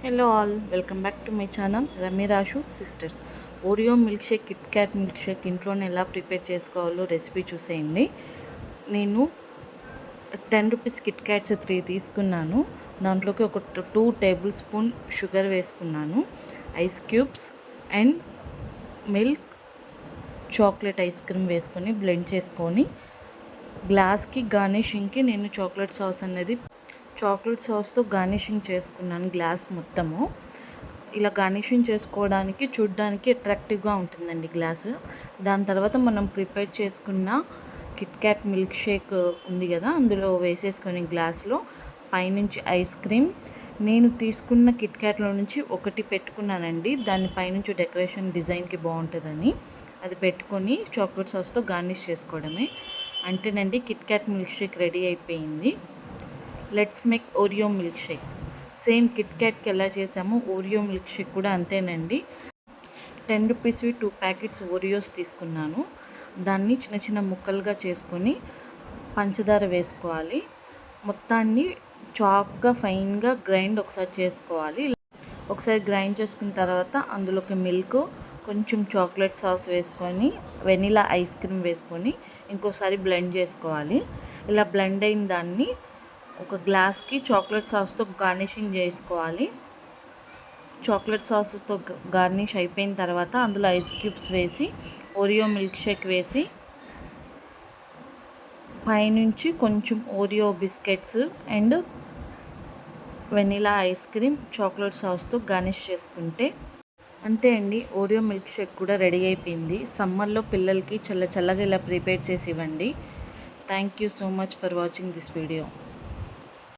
Hello all, welcome back to my channel Ramyaraju sisters. Oreo milk shake, Kit Kat milk shake ఇంట్లోనే ఎలా prepare చేసుకోవాలో recipe చూసేయండి. నేను 10 rupees kit cats 3 తీసుకున్నాను. దాంట్లోకి ఒక 2 టేబుల్ స్పూన్ షుగర్ వేసుకున్నాను, ice cubes and milk, chocolate ice cream వేసుకొని బ్లెండ్ చేసుకొని గ్లాస్కి గార్నిషింగ్కి నేను చాక్లెట్ సాస్తో గార్నిషింగ్ చేసుకున్నాను గ్లాస్ మొత్తము. ఇలా గార్నిషింగ్ చేసుకోవడానికి చూడ్డానికి అట్రాక్టివ్గా ఉంటుందండి గ్లాసు. దాని తర్వాత మనం ప్రిపేర్ చేసుకున్న కిట్ క్యాట్ మిల్క్ షేక్ ఉంది కదా, అందులో వేసేసుకొని గ్లాస్లో పైనుంచి ఐస్ క్రీమ్, నేను తీసుకున్న కిట్ క్యాట్లో నుంచి ఒకటి పెట్టుకున్నానండి, దాని పైనుంచి డెకరేషన్ డిజైన్కి బాగుంటుందని అది పెట్టుకొని చాక్లెట్ సాస్తో గార్నిష్ చేసుకోవడమే. అంటేనండి Kit Kat milk shake ready అయిపోయింది. Let's make Oreo milk shake. Same Kit క్యాట్కి ఎలా చేసామో ఓరియో మిల్క్ షేక్ కూడా అంతేనండి. 10 రూపీస్వి 2 ప్యాకెట్స్ ఓరియోస్ తీసుకున్నాను. దాన్ని చిన్న చిన్న ముక్కలుగా చేసుకొని పంచదార వేసుకోవాలి. మొత్తాన్ని చాప్గా ఫైన్గా గ్రైండ్ ఒకసారి చేసుకోవాలి. ఒకసారి గ్రైండ్ చేసుకున్న తర్వాత అందులోకి మిల్క్, కొంచెం చాక్లెట్ సాస్ వేసుకొని వెనిలా ఐస్ క్రీమ్ వేసుకొని ఇంకోసారి బ్లెండ్ చేసుకోవాలి. ఇలా బ్లెండ్ అయిన దాన్ని ఒక గ్లాస్కి చాక్లెట్ సాస్తో గార్నిషింగ్ చేసుకోవాలి. చాక్లెట్ సాస్తో గార్నిష్ అయిపోయిన తర్వాత అందులో ఐస్ క్యూబ్స్ వేసి ఓరియో మిల్క్ షేక్ వేసి పైనుంచి కొంచెం Oreo biscuits and vanilla ice cream chocolate సాస్తో గార్నిష్ చేసుకుంటే అంతే అండి, ఓరియో మిల్క్ షేక్ కూడా రెడీ అయిపోయింది. సమ్మర్లో పిల్లలకి చల్లగా ఇలా ప్రిపేర్ చేసి ఇవ్వండి. Thank you so much for watching this video.